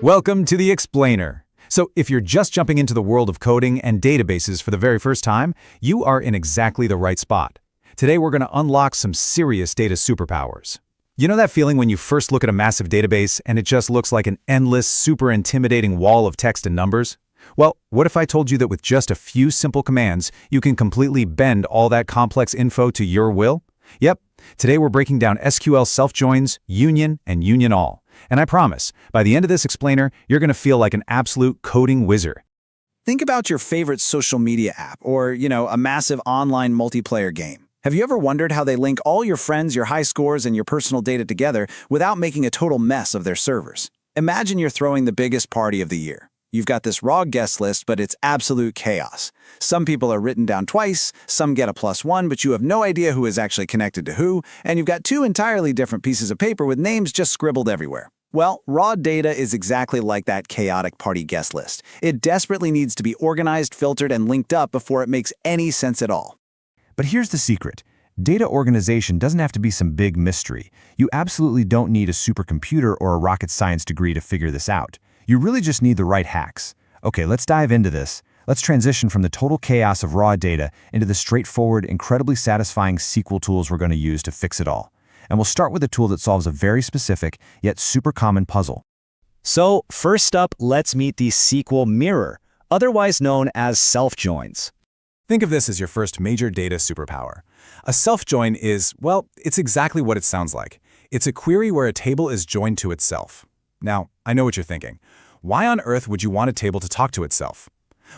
Welcome to the Explainer. So if you're just jumping into the world of coding and databases for the very first time, you are in exactly the right spot. Today we're going to unlock some serious data superpowers. You know that feeling when you first look at a massive database and it just looks like an endless, super intimidating wall of text and numbers? Well, what if I told you that with just a few simple commands, you can completely bend all that complex info to your will? Yep, today we're breaking down SQL self-joins, union, and union all. And I promise, by the end of this explainer, you're going to feel like an absolute coding wizard. Think about your favorite social media app or, a massive online multiplayer game. Have you ever wondered how they link all your friends, your high scores, and your personal data together without making a total mess of their servers? Imagine you're throwing the biggest party of the year. You've got this raw guest list, but it's absolute chaos. Some people are written down twice, some get a +1, but you have no idea who is actually connected to who, and you've got two entirely different pieces of paper with names just scribbled everywhere. Well, raw data is exactly like that chaotic party guest list. It desperately needs to be organized, filtered, and linked up before it makes any sense at all. But here's the secret. Data organization doesn't have to be some big mystery. You absolutely don't need a supercomputer or a rocket science degree to figure this out. You really just need the right hacks. Okay, let's dive into this. Let's transition from the total chaos of raw data into the straightforward, incredibly satisfying SQL tools we're going to use to fix it all. And we'll start with a tool that solves a very specific, yet super common puzzle. So, first up, let's meet the SQL mirror, otherwise known as self-joins. Think of this as your first major data superpower. A self-join is, well, it's exactly what it sounds like. It's a query where a table is joined to itself. Now, I know what you're thinking. Why on earth would you want a table to talk to itself?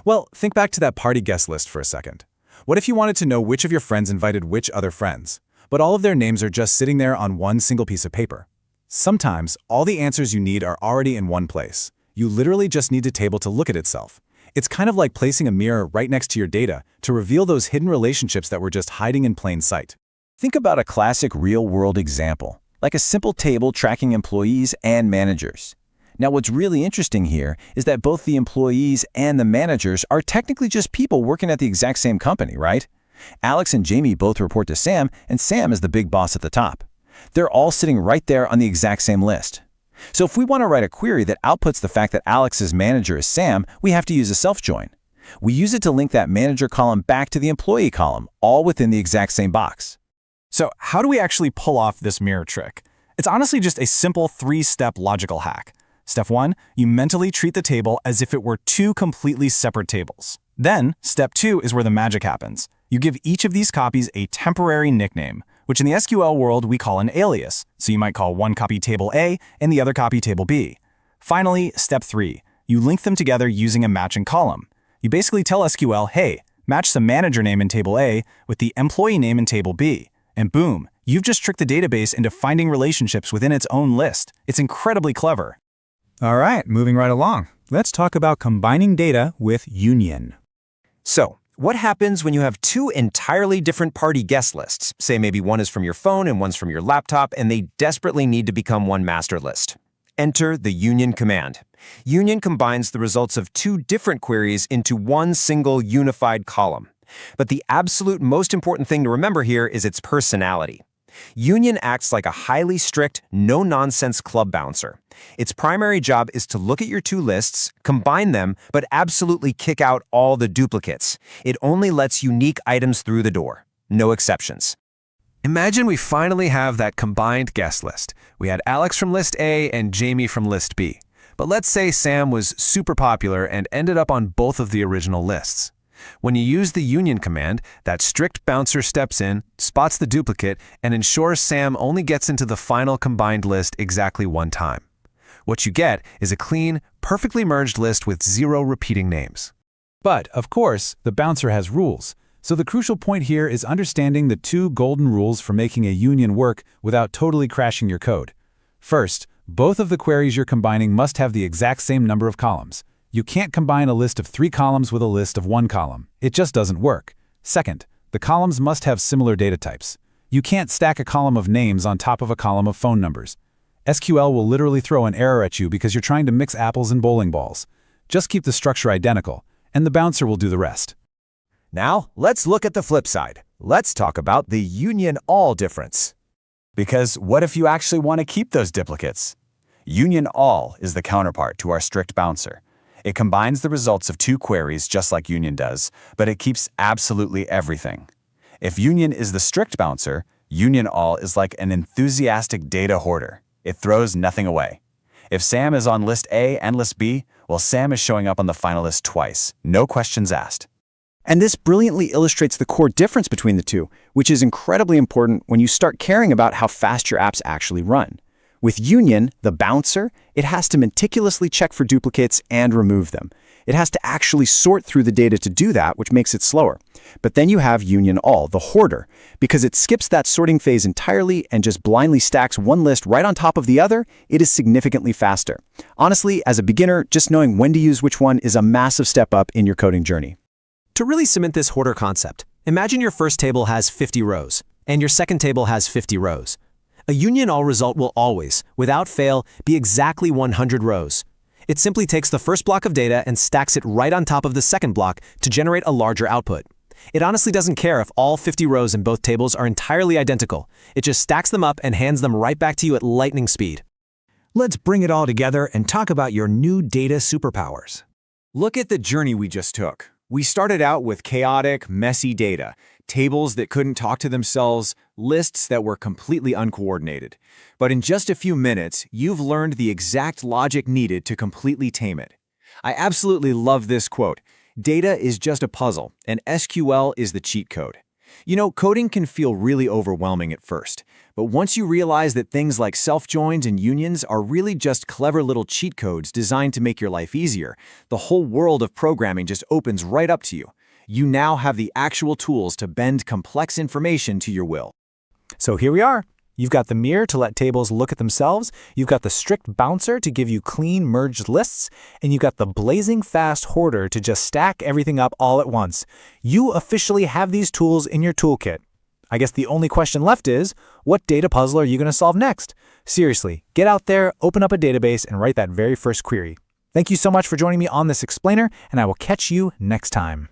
Well, think back to that party guest list for a second. What if you wanted to know which of your friends invited which other friends, but all of their names are just sitting there on one single piece of paper? Sometimes, all the answers you need are already in one place. You literally just need a table to look at itself. It's kind of like placing a mirror right next to your data to reveal those hidden relationships that were just hiding in plain sight. Think about a classic real-world example, like a simple table tracking employees and managers. Now, what's really interesting here is that both the employees and the managers are technically just people working at the exact same company, right? Alex and Jamie both report to Sam, and Sam is the big boss at the top. They're all sitting right there on the exact same list. So if we want to write a query that outputs the fact that Alex's manager is Sam, we have to use a self-join. We use it to link that manager column back to the employee column, all within the exact same box. So how do we actually pull off this mirror trick? It's honestly just a simple 3-step logical hack. Step 1, you mentally treat the table as if it were two completely separate tables. Then, step 2 is where the magic happens. You give each of these copies a temporary nickname, which in the SQL world we call an alias, so you might call one copy table A and the other copy table B. Finally, step 3, you link them together using a matching column. You basically tell SQL, hey, match the manager name in table A with the employee name in table B. And boom, you've just tricked the database into finding relationships within its own list. It's incredibly clever. All right, moving right along. Let's talk about combining data with union. So, what happens when you have two entirely different party guest lists? Say maybe one is from your phone and one's from your laptop, and they desperately need to become one master list. Enter the union command. Union combines the results of two different queries into one single unified column. But the absolute most important thing to remember here is its personality. Union acts like a highly strict, no-nonsense club bouncer. Its primary job is to look at your two lists, combine them, but absolutely kick out all the duplicates. It only lets unique items through the door. No exceptions. Imagine we finally have that combined guest list. We had Alex from list A and Jamie from list B. But let's say Sam was super popular and ended up on both of the original lists. When you use the union command, that strict bouncer steps in, spots the duplicate, and ensures Sam only gets into the final combined list exactly one time. What you get is a clean, perfectly merged list with 0 repeating names. But, of course, the bouncer has rules. So the crucial point here is understanding the 2 golden rules for making a union work without totally crashing your code. First, both of the queries you're combining must have the exact same number of columns. You can't combine a list of 3 columns with a list of 1 column. It just doesn't work. Second, the columns must have similar data types. You can't stack a column of names on top of a column of phone numbers. SQL will literally throw an error at you because you're trying to mix apples and bowling balls. Just keep the structure identical, and the bouncer will do the rest. Now, let's look at the flip side. Let's talk about the union all difference. Because what if you actually want to keep those duplicates? Union all is the counterpart to our strict bouncer. It combines the results of two queries just like union does, but it keeps absolutely everything. If union is the strict bouncer, union all is like an enthusiastic data hoarder. It throws nothing away. If Sam is on list A and list B, well, Sam is showing up on the final list twice. No questions asked. And this brilliantly illustrates the core difference between the two, which is incredibly important when you start caring about how fast your apps actually run. With Union, the bouncer, it has to meticulously check for duplicates and remove them. It has to actually sort through the data to do that, which makes it slower. But then you have Union All, the hoarder, because it skips that sorting phase entirely and just blindly stacks one list right on top of the other. It is significantly faster. Honestly, as a beginner, just knowing when to use which one is a massive step up in your coding journey. To really cement this hoarder concept, imagine your first table has 50 rows, and your second table has 50 rows. A union all result will always, without fail, be exactly 100 rows. It simply takes the first block of data and stacks it right on top of the second block to generate a larger output. It honestly doesn't care if all 50 rows in both tables are entirely identical. It just stacks them up and hands them right back to you at lightning speed. Let's bring it all together and talk about your new data superpowers. Look at the journey we just took. We started out with chaotic, messy data, tables that couldn't talk to themselves, lists that were completely uncoordinated. But in just a few minutes, you've learned the exact logic needed to completely tame it. I absolutely love this quote. Data is just a puzzle, and SQL is the cheat code. You know, coding can feel really overwhelming at first, but once you realize that things like self-joins and unions are really just clever little cheat codes designed to make your life easier, the whole world of programming just opens right up to you. You now have the actual tools to bend complex information to your will. So here we are. You've got the mirror to let tables look at themselves, you've got the strict bouncer to give you clean merged lists, and you've got the blazing fast hoarder to just stack everything up all at once. You officially have these tools in your toolkit. I guess the only question left is, what data puzzle are you going to solve next? Seriously, get out there, open up a database, and write that very first query. Thank you so much for joining me on this explainer, and I will catch you next time.